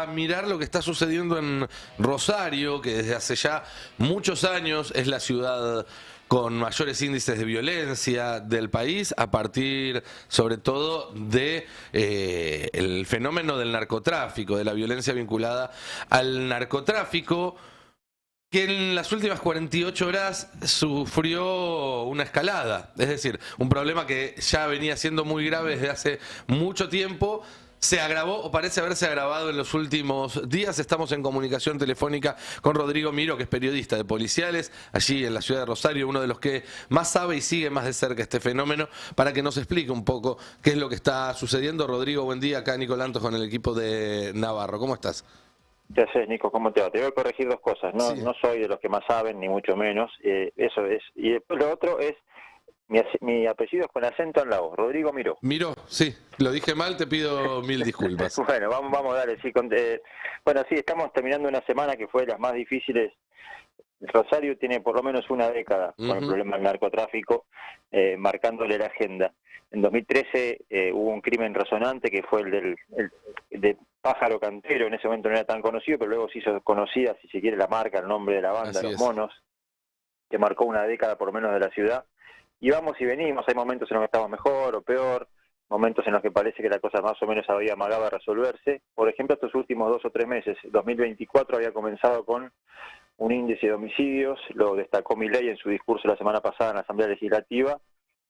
mirar lo que está sucediendo en Rosario, que desde hace ya muchos años es la ciudad con mayores índices de violencia del país, a partir sobre todo de el fenómeno del narcotráfico, de la violencia vinculada al narcotráfico, que en las últimas 48 horas sufrió una escalada. Es decir, un problema que ya venía siendo muy grave desde hace mucho tiempo. Se agravó, o parece haberse agravado en los últimos días. Estamos en comunicación telefónica con Rodrigo Miró, que es periodista de Policiales, allí en la ciudad de Rosario, uno de los que más sabe y sigue más de cerca este fenómeno, para que nos explique un poco qué es lo que está sucediendo. Rodrigo, buen día. Acá Nicolantos con el equipo de Navarro. ¿Cómo estás? ¿Qué haces, Nico? ¿Cómo te va? Te voy a corregir dos cosas. Sí. No soy de los que más saben, ni mucho menos. Eso es. Y después lo otro es, mi apellido es con acento en la O, Rodrigo Miró. Miró, sí, lo dije mal, te pido mil disculpas. Bueno, vamos a darle. Sí, bueno, sí, estamos terminando una semana que fue de las más difíciles. Rosario tiene por lo menos una década con el problema del narcotráfico, marcándole la agenda. En 2013 hubo un crimen resonante que fue el de Pájaro Cantero. En ese momento no era tan conocido, pero luego se hizo conocida, si se quiere, la marca, el nombre de la banda, Así Los es. Monos, que marcó una década por lo menos de la ciudad. Y vamos y venimos, hay momentos en los que estamos mejor o peor, momentos en los que parece que la cosa más o menos había amagado a resolverse. Por ejemplo, estos últimos 2 o 3 meses, 2024 había comenzado con un índice de homicidios, lo destacó Milei en su discurso la semana pasada en la Asamblea Legislativa,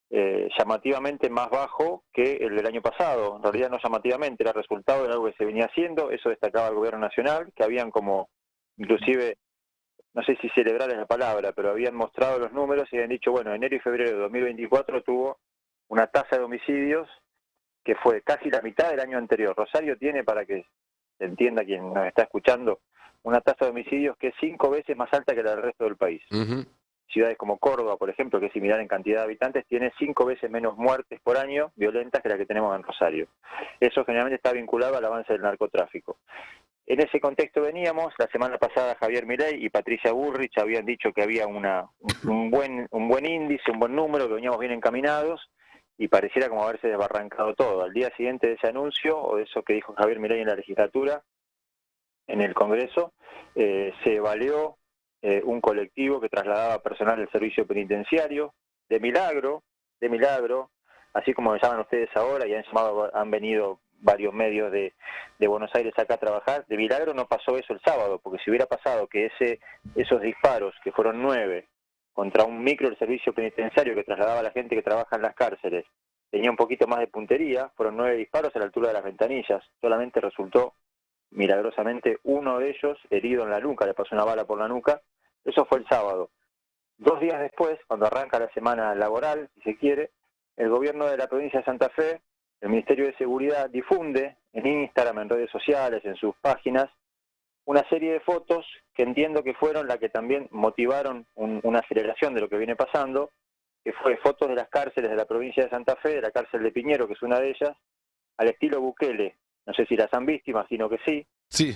llamativamente más bajo que el del año pasado. En realidad no llamativamente, era resultado de algo que se venía haciendo. Eso destacaba el gobierno nacional, que habían como, inclusive, no sé si celebrar es la palabra, pero habían mostrado los números y habían dicho, bueno, enero y febrero de 2024 tuvo una tasa de homicidios que fue casi la mitad del año anterior. Rosario tiene, para que se entienda quien nos está escuchando, una tasa de homicidios que es 5 veces más alta que la del resto del país. Ciudades como Córdoba, por ejemplo, que es similar en cantidad de habitantes, tiene 5 veces menos muertes por año violentas que la que tenemos en Rosario. Eso generalmente está vinculado al avance del narcotráfico. En ese contexto veníamos. La semana pasada Javier Milei y Patricia Bullrich habían dicho que había un buen índice, un buen número, que veníamos bien encaminados, y pareciera como haberse desbarrancado todo. Al día siguiente de ese anuncio, o de eso que dijo Javier Milei en la legislatura, en el Congreso, se evaluó un colectivo que trasladaba personal del servicio penitenciario, de milagro, así como me llaman ustedes ahora, y han venido varios medios de Buenos Aires acá a trabajar. De milagro no pasó eso el sábado, porque si hubiera pasado que esos disparos, que fueron 9, contra un micro del servicio penitenciario que trasladaba a la gente que trabaja en las cárceles, tenía un poquito más de puntería, fueron 9 disparos a la altura de las ventanillas. Solamente resultó milagrosamente uno de ellos herido en la nuca, le pasó una bala por la nuca. Eso fue el sábado. 2 días después, cuando arranca la semana laboral, si se quiere, el gobierno de la provincia de Santa Fe, el Ministerio de Seguridad, difunde en Instagram, en redes sociales, en sus páginas, una serie de fotos que entiendo que fueron las que también motivaron una aceleración de lo que viene pasando, que fue fotos de las cárceles de la provincia de Santa Fe, de la cárcel de Piñero, que es una de ellas, al estilo Bukele. No sé si las han visto, imagino que sí. Sí.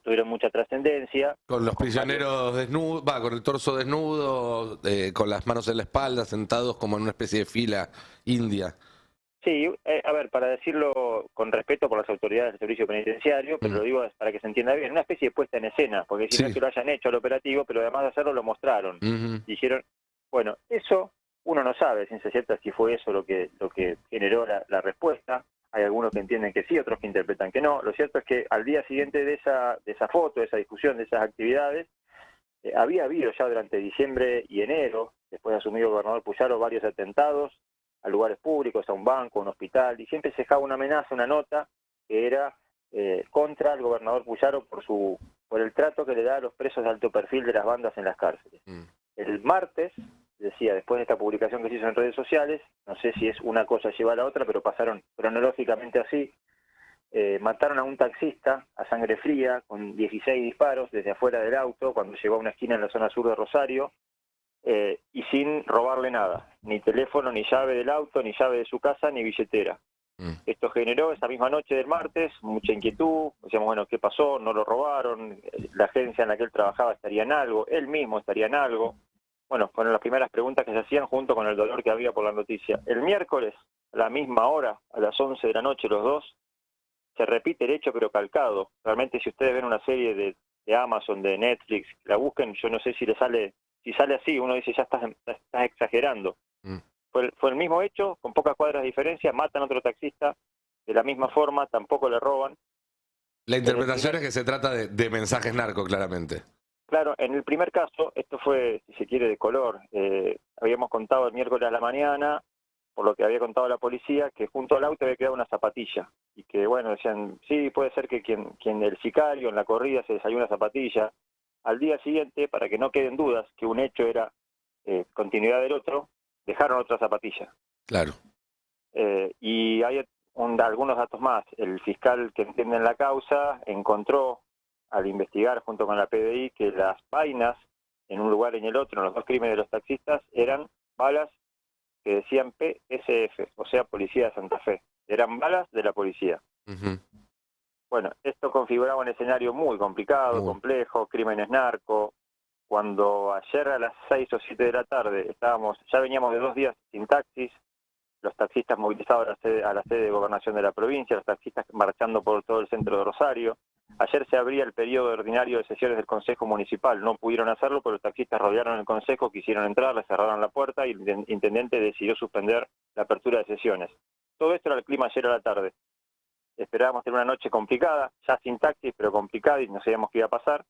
Tuvieron mucha trascendencia. Con los prisioneros desnudos, con el torso desnudo, con las manos en la espalda, sentados como en una especie de fila india. Sí, a ver, para decirlo con respeto por las autoridades del servicio penitenciario, pero lo digo para que se entienda bien, una especie de puesta en escena, porque si no es que lo hayan hecho al operativo, pero además de hacerlo lo mostraron. Dijeron, bueno, eso uno no sabe, ciencia cierta, si fue eso lo que generó la respuesta. Hay algunos que entienden que sí, otros que interpretan que no. Lo cierto es que al día siguiente de esa foto, de esa discusión, de esas actividades, había habido ya durante diciembre y enero, después de asumir el gobernador Puyaro, varios atentados a lugares públicos, a un banco, a un hospital, y siempre se dejaba una amenaza, una nota, que era contra el gobernador Puyaro por el trato que le da a los presos de alto perfil de las bandas en las cárceles. El martes, decía, después de esta publicación que se hizo en redes sociales, no sé si es una cosa lleva a la otra, pero pasaron cronológicamente así. Mataron a un taxista a sangre fría con 16 disparos desde afuera del auto cuando llegó a una esquina en la zona sur de Rosario, y sin robarle nada, ni teléfono, ni llave del auto, ni llave de su casa, ni billetera. Esto generó esa misma noche del martes mucha inquietud. Decíamos, bueno, ¿qué pasó? ¿No lo robaron? ¿La agencia en la que él trabajaba estaría en algo? ¿Él mismo estaría en algo? Bueno, fueron las primeras preguntas que se hacían junto con el dolor que había por la noticia. El miércoles, a la misma hora, a las 11 de la noche, los dos, se repite el hecho pero calcado. Realmente si ustedes ven una serie de Amazon, de Netflix, la busquen, yo no sé si le sale, si sale así, uno dice ya estás exagerando. Mm. Fue el mismo hecho, con pocas cuadras de diferencia, matan a otro taxista de la misma forma, tampoco le roban. La interpretación es que se trata de mensajes narco, claramente. Claro, en el primer caso, esto fue, si se quiere, de color. Habíamos contado el miércoles a la mañana, por lo que había contado la policía, que junto al auto había quedado una zapatilla. Y que, bueno, decían, sí, puede ser que quien el sicario en la corrida se desayunó una zapatilla. Al día siguiente, para que no queden dudas que un hecho era continuidad del otro, dejaron otra zapatilla. Claro. Y hay algunos datos más. El fiscal que entiende en la causa encontró, al investigar junto con la PDI, que las vainas en un lugar y en el otro, en los dos crímenes de los taxistas, eran balas que decían PSF, o sea, Policía de Santa Fe. Eran balas de la policía. Uh-huh. Bueno, esto configuraba un escenario muy complicado, complejo, crímenes narco. Cuando ayer a las 6 o 7 de la tarde ya veníamos de 2 días sin taxis, los taxistas movilizados a la sede de gobernación de la provincia, los taxistas marchando por todo el centro de Rosario. Ayer se abría el periodo ordinario de sesiones del Consejo Municipal, no pudieron hacerlo, pero los taxistas rodearon el Consejo, quisieron entrar, le cerraron la puerta y el intendente decidió suspender la apertura de sesiones. Todo esto era el clima ayer a la tarde. Esperábamos tener una noche complicada, ya sin taxis, pero complicada, y no sabíamos qué iba a pasar.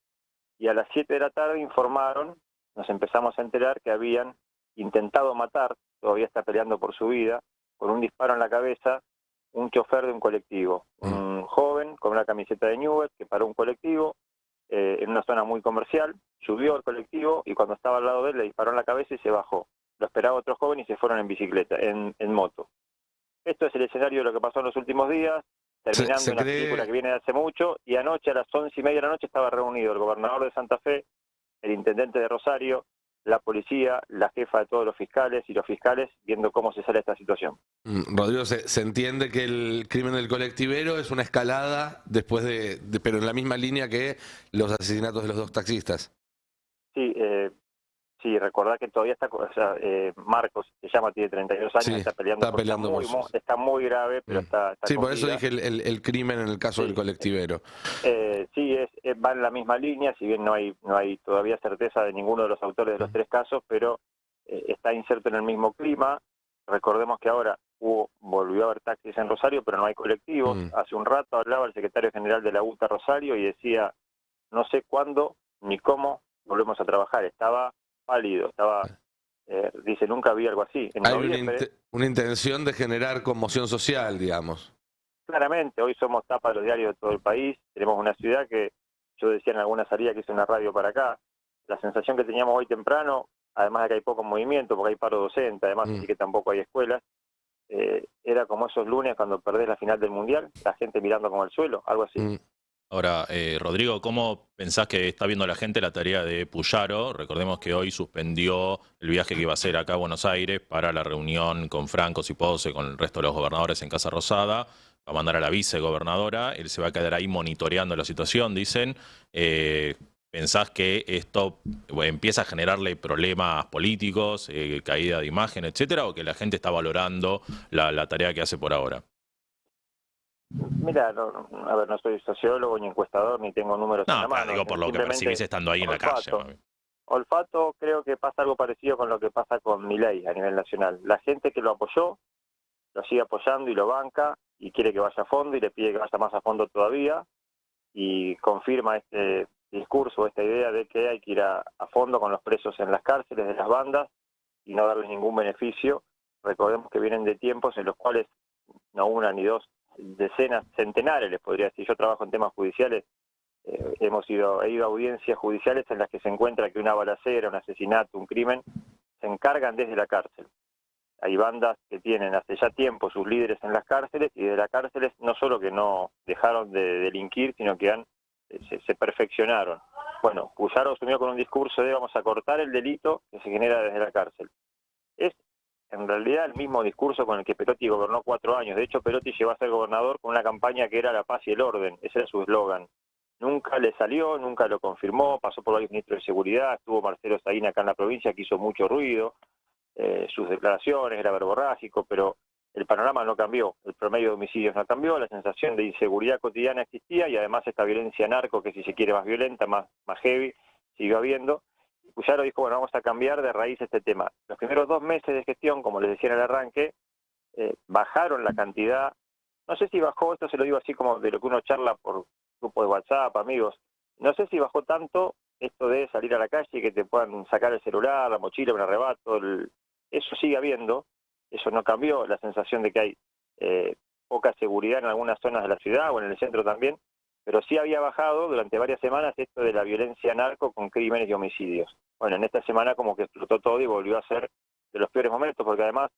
Y a las 7 de la tarde informaron, nos empezamos a enterar que habían intentado matar, todavía está peleando por su vida, con un disparo en la cabeza, un chofer de un colectivo. Un joven con una camiseta de Newell's que paró un colectivo en una zona muy comercial, subió al colectivo y cuando estaba al lado de él le disparó en la cabeza y se bajó. Lo esperaba otro joven y se fueron en bicicleta, en moto. Esto es el escenario de lo que pasó en los últimos días, terminando una película que viene de hace mucho, y anoche a las 11:30 de la noche estaba reunido el gobernador de Santa Fe, el intendente de Rosario, la policía, la jefa de todos los fiscales y los fiscales viendo cómo se sale esta situación. Rodrigo, se entiende que el crimen del colectivero es una escalada después pero en la misma línea que los asesinatos de los dos taxistas. Sí, sí, recordad que todavía está, o sea, Marcos, se llama, tiene 32 años, Sí, está peleando está muy grave, pero está sí, con por eso vida. dije el crimen en el caso del colectivero. Sí, va en la misma línea, si bien no hay todavía certeza de ninguno de los autores de los 3 casos, pero está inserto en el mismo clima. Recordemos que ahora volvió a haber taxis en Rosario, pero no hay colectivos. Hace un rato hablaba el secretario general de la UTA Rosario y decía, no sé cuándo ni cómo volvemos a trabajar. Estaba pálido, dice, nunca había algo así. En hay noviembre, una intención de generar conmoción social, digamos. Claramente, hoy somos tapa de los diarios de todo el país, tenemos una ciudad que, yo decía en alguna salida que hice una radio para acá, la sensación que teníamos hoy temprano, además de que hay poco movimiento, porque hay paro docente, además así que tampoco hay escuelas, era como esos lunes cuando perdés la final del Mundial, la gente mirando como al suelo, algo así. Ahora, Rodrigo, ¿cómo pensás que está viendo la gente la tarea de Puyaro? Recordemos que hoy suspendió el viaje que iba a hacer acá a Buenos Aires para la reunión con Franco Cipose, con el resto de los gobernadores en Casa Rosada. Va a mandar a la vicegobernadora, él se va a quedar ahí monitoreando la situación, dicen. ¿Pensás que esto empieza a generarle problemas políticos, caída de imagen, etcétera, o que la gente está valorando la tarea que hace por ahora? Mira, a ver, no soy sociólogo ni encuestador, ni tengo números en la mano. No, digo por lo que percibís estando ahí en la calle. Olfato, creo que pasa algo parecido con lo que pasa con Milei a nivel nacional. La gente que lo apoyó, lo sigue apoyando y lo banca, y quiere que vaya a fondo, y le pide que vaya más a fondo todavía, y confirma este discurso, esta idea de que hay que ir a fondo con los presos en las cárceles de las bandas, y no darles ningún beneficio. Recordemos que vienen de tiempos en los cuales no una ni dos, decenas, centenares, les podría decir. Yo trabajo en temas judiciales, he ido a audiencias judiciales en las que se encuentra que una balacera, un asesinato, un crimen, se encargan desde la cárcel. Hay bandas que tienen hace ya tiempo sus líderes en las cárceles, y de las cárceles no solo que no dejaron de delinquir, sino que se perfeccionaron. Bueno, Puyaro asumió con un discurso de vamos a cortar el delito que se genera desde la cárcel. Es en realidad el mismo discurso con el que Perotti gobernó 4 años. De hecho, Perotti llegó a ser gobernador con una campaña que era la paz y el orden. Ese era su eslogan. Nunca le salió, nunca lo confirmó, pasó por varios ministros de seguridad, estuvo Marcelo Saín acá en la provincia que hizo mucho ruido, sus declaraciones, era verborrágico, pero el panorama no cambió, el promedio de homicidios no cambió, la sensación de inseguridad cotidiana existía y además esta violencia narco, que si se quiere más violenta, más heavy, siguió habiendo. Puyaro dijo, bueno, vamos a cambiar de raíz este tema. Los primeros 2 meses de gestión, como les decía en el arranque, bajaron la cantidad, no sé si bajó, esto se lo digo así como de lo que uno charla por grupo de WhatsApp, amigos, no sé si bajó tanto esto de salir a la calle y que te puedan sacar el celular, la mochila, un arrebato, eso sigue habiendo, eso no cambió, la sensación de que hay poca seguridad en algunas zonas de la ciudad o en el centro también, pero sí había bajado durante varias semanas esto de la violencia narco con crímenes y homicidios. Bueno, en esta semana como que explotó todo y volvió a ser de los peores momentos, porque además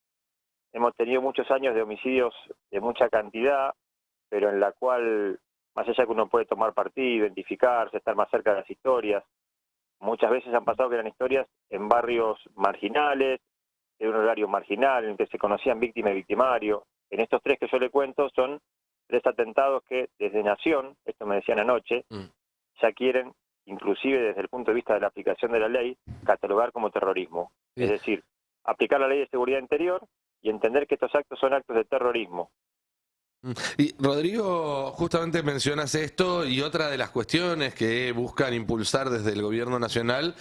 hemos tenido muchos años de homicidios de mucha cantidad, pero en la cual, más allá que uno puede tomar partido, identificarse, estar más cerca de las historias, muchas veces han pasado que eran historias en barrios marginales, en un horario marginal, en que se conocían víctima y victimario. En estos 3 que yo le cuento son 3 atentados que desde Nación, esto me decían anoche, ya quieren, inclusive desde el punto de vista de la aplicación de la ley, catalogar como terrorismo. Sí. Es decir, aplicar la ley de seguridad interior y entender que estos actos son actos de terrorismo. Y Rodrigo, justamente mencionas esto y otra de las cuestiones que buscan impulsar desde el gobierno nacional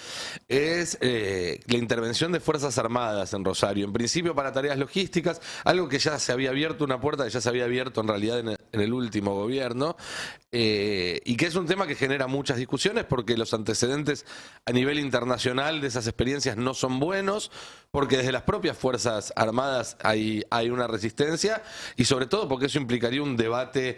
es la intervención de Fuerzas Armadas en Rosario, en principio para tareas logísticas, algo que ya se había abierto, una puerta que ya se había abierto en realidad en el último gobierno, y que es un tema que genera muchas discusiones porque los antecedentes a nivel internacional de esas experiencias no son buenos, porque desde las propias Fuerzas Armadas hay una resistencia y sobre todo porque eso implicaría un debate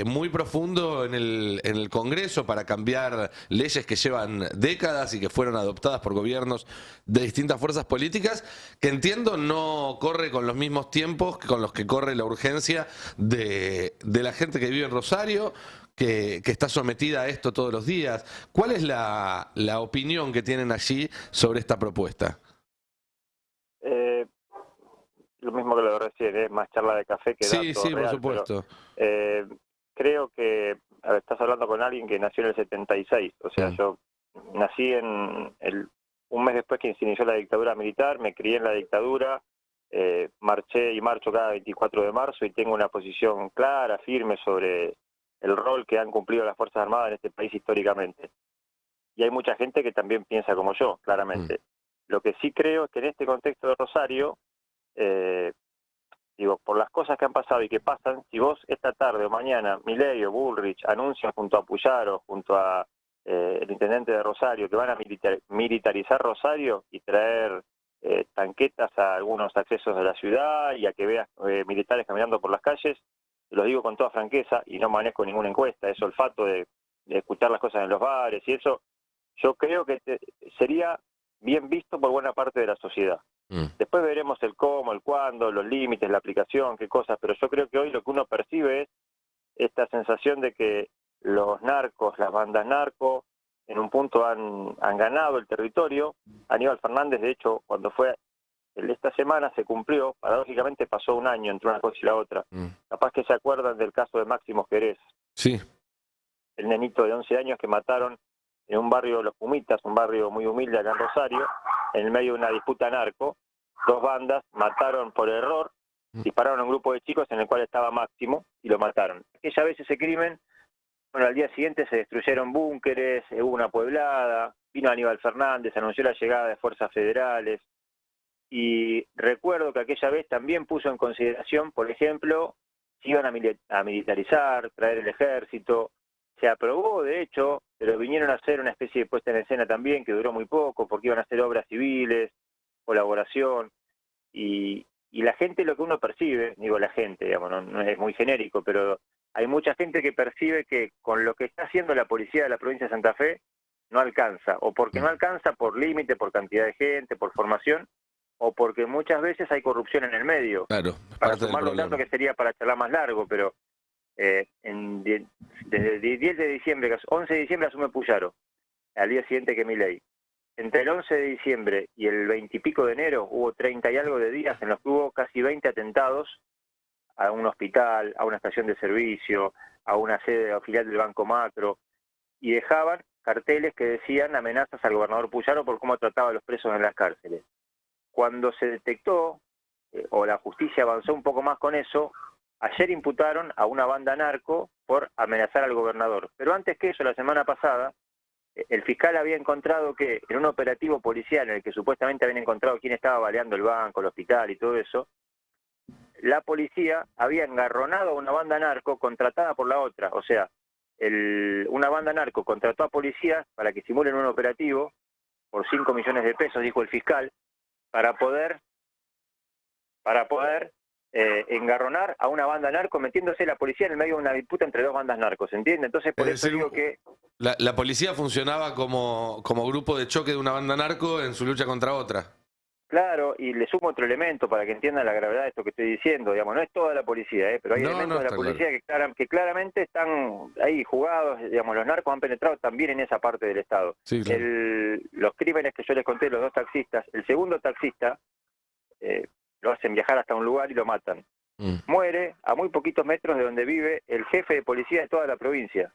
muy profundo en el Congreso para cambiar leyes que llevan décadas y que fueron adoptadas por gobiernos de distintas fuerzas políticas, que entiendo no corre con los mismos tiempos con los que corre la urgencia de la gente que vive en Rosario, que está sometida a esto todos los días. ¿Cuál es la opinión que tienen allí sobre esta propuesta? Lo mismo que lo de recién, es más charla de café que Sí, datos sí, por real, supuesto. pero creo que estás hablando con alguien que nació en el 76, o sea, yo nací un mes después que se inició la dictadura militar, me crié en la dictadura, marché y marcho cada 24 de marzo y tengo una posición clara, firme sobre el rol que han cumplido las Fuerzas Armadas en este país históricamente. Y hay mucha gente que también piensa como yo, claramente. Lo que sí creo es que en este contexto de Rosario, digo, por las cosas que han pasado y que pasan, si vos esta tarde o mañana, Milei o Bullrich anuncian junto a Puyaro, junto a el intendente de Rosario, que van a militarizar Rosario y traer tanquetas a algunos accesos de la ciudad y a que veas militares caminando por las calles, te lo digo con toda franqueza y no manejo ninguna encuesta, es olfato de escuchar las cosas en los bares y eso, yo creo que sería bien visto por buena parte de la sociedad. Después veremos el cómo, el cuándo, los límites, la aplicación, qué cosas, pero yo creo que hoy lo que uno percibe es esta sensación de que los narcos, las bandas narcos, en un punto han ganado el territorio. Aníbal Fernández, de hecho, cuando fue esta semana se cumplió, paradójicamente pasó un año entre una cosa y la otra. Capaz que se acuerdan del caso de Máximo Jerez. Sí. El nenito de 11 años que mataron en un barrio de Los Pumitas, un barrio muy humilde acá en Rosario, en el medio de una disputa narco, 2 bandas mataron por error, dispararon a un grupo de chicos en el cual estaba Máximo y lo mataron. Aquella vez ese crimen, bueno, al día siguiente se destruyeron búnkeres, hubo una pueblada, vino Aníbal Fernández, anunció la llegada de fuerzas federales y recuerdo que aquella vez también puso en consideración, por ejemplo, si iban a militarizar, traer el ejército. Se aprobó, de hecho, pero vinieron a hacer una especie de puesta en escena también, que duró muy poco, porque iban a hacer obras civiles, colaboración, y la gente, lo que uno percibe, digo la gente, digamos, no es muy genérico, pero hay mucha gente que percibe que con lo que está haciendo la policía de la provincia de Santa Fe no alcanza, o porque no alcanza por límite, por cantidad de gente, por formación, o porque muchas veces hay corrupción en el medio. Claro, para sumarlo un dato que sería para charlar más largo, pero desde el 10 de diciembre, 11 de diciembre asume Puyaro, al día siguiente que Milei. Entre el 11 de diciembre y el 20 y pico de enero hubo 30 y algo de días en los que hubo casi 20 atentados a un hospital, a una estación de servicio, a una sede o filial del Banco Macro, y dejaban carteles que decían amenazas al gobernador Puyaro por cómo trataba a los presos en las cárceles. Cuando se detectó o la justicia avanzó un poco más con eso, ayer imputaron a una banda narco por amenazar al gobernador. Pero antes que eso, la semana pasada, el fiscal había encontrado que en un operativo policial en el que supuestamente habían encontrado quién estaba baleando el banco, el hospital y todo eso, la policía había engarronado a una banda narco contratada por la otra. O sea, una banda narco contrató a policías para que simulen un operativo por 5 millones de pesos, dijo el fiscal, para poder engarronar a una banda narco, metiéndose la policía en el medio de una disputa entre dos bandas narcos, ¿entiende? Entonces, por eso digo que... La policía funcionaba como grupo de choque de una banda narco en su lucha contra otra. Claro, y le sumo otro elemento para que entiendan la gravedad de esto que estoy diciendo. Digamos, no es toda la policía, pero hay elementos de la policía que claramente están ahí jugados. Digamos, los narcos han penetrado también en esa parte del Estado. Sí, claro. Los crímenes que yo les conté, los dos taxistas, el segundo taxista lo hacen viajar hasta un lugar y lo matan. Muere a muy poquitos metros de donde vive el jefe de policía de toda la provincia.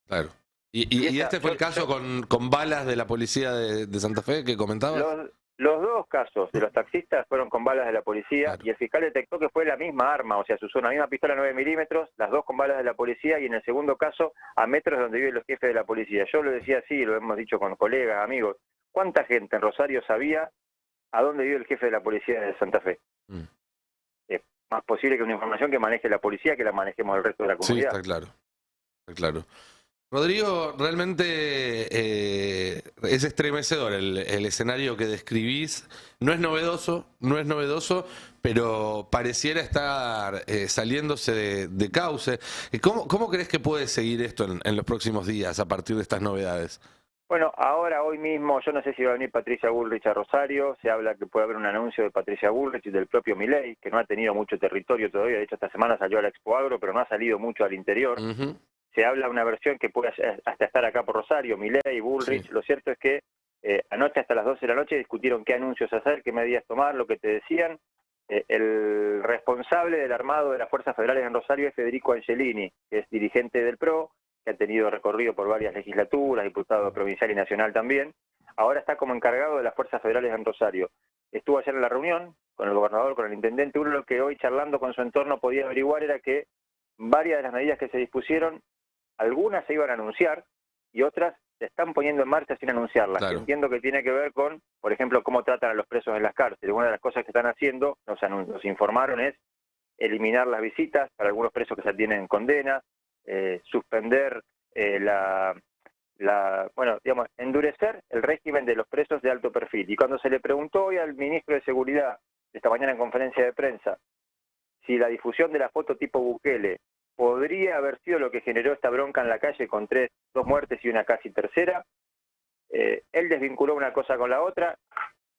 Claro. ¿Y este fue el caso con balas de la policía de Santa Fe que comentabas? Los dos casos de los taxistas fueron con balas de la policía, claro. Y el fiscal detectó que fue la misma arma, o sea, se usó una misma pistola 9 milímetros, las dos con balas de la policía, y en el segundo caso a metros de donde viven los jefes de la policía. Yo lo decía así, lo hemos dicho con colegas, amigos. ¿Cuánta gente en Rosario sabía a dónde vive el jefe de la policía de Santa Fe? Es más posible que una información que maneje la policía que la manejemos el resto de la comunidad. Sí, está claro. Está claro. Rodrigo, realmente es estremecedor el escenario que describís. No es novedoso, pero pareciera estar saliéndose de cauce. ¿Cómo crees que puede seguir esto en los próximos días a partir de estas novedades? Bueno, hoy mismo, yo no sé si va a venir Patricia Bullrich a Rosario. Se habla que puede haber un anuncio de Patricia Bullrich y del propio Milei, que no ha tenido mucho territorio todavía. De hecho, esta semana salió a la Expo Agro, pero no ha salido mucho al interior. Se habla de una versión que puede hasta estar acá por Rosario, Milei, Bullrich. Sí. Lo cierto es que anoche hasta las 12 de la noche discutieron qué anuncios hacer, qué medidas tomar. Lo que te decían, el responsable del armado de las Fuerzas Federales en Rosario es Federico Angelini, que es dirigente del PRO, que ha tenido recorrido por varias legislaturas, diputado provincial y nacional también. Ahora está como encargado de las Fuerzas Federales en Rosario. Estuvo ayer en la reunión con el gobernador, con el intendente. Uno lo que hoy charlando con su entorno podía averiguar era que varias de las medidas que se dispusieron, algunas se iban a anunciar y otras se están poniendo en marcha sin anunciarlas. Claro. Entiendo que tiene que ver con, por ejemplo, cómo tratan a los presos en las cárceles. Una de las cosas que están haciendo, nos informaron, es eliminar las visitas para algunos presos que ya tienen condena, suspender endurecer el régimen de los presos de alto perfil. Y cuando se le preguntó hoy al ministro de Seguridad, esta mañana en conferencia de prensa, si la difusión de la foto tipo Bukele podría haber sido lo que generó esta bronca en la calle con 2 muertes y una casi tercera, él desvinculó una cosa con la otra,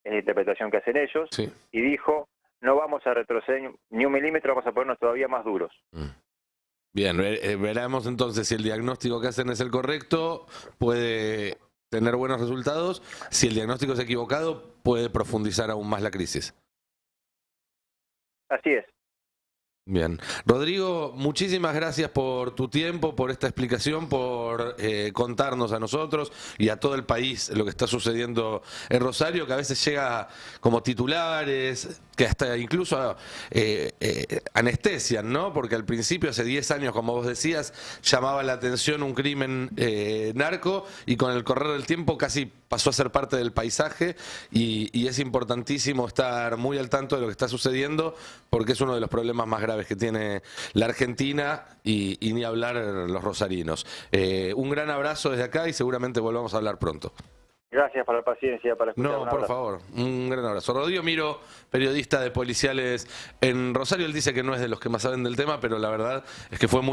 es la interpretación que hacen ellos, sí. Y dijo, no vamos a retroceder ni un milímetro, vamos a ponernos todavía más duros. Bien, veremos entonces si el diagnóstico que hacen es el correcto, puede tener buenos resultados. Si el diagnóstico es equivocado, puede profundizar aún más la crisis. Así es. Bien. Rodrigo, muchísimas gracias por tu tiempo, por esta explicación, por contarnos a nosotros y a todo el país lo que está sucediendo en Rosario, que a veces llega como titulares, que hasta incluso anestesian, ¿no? Porque al principio, hace 10 años, como vos decías, llamaba la atención un crimen narco y con el correr del tiempo casi pasó a ser parte del paisaje y es importantísimo estar muy al tanto de lo que está sucediendo porque es uno de los problemas más graves que tiene la Argentina y ni hablar los rosarinos. Un gran abrazo desde acá y seguramente volvamos a hablar pronto. Gracias por la paciencia, para escuchar. No, por favor, un gran abrazo. Rodrigo Miro, periodista de policiales en Rosario, él dice que no es de los que más saben del tema, pero la verdad es que fue muy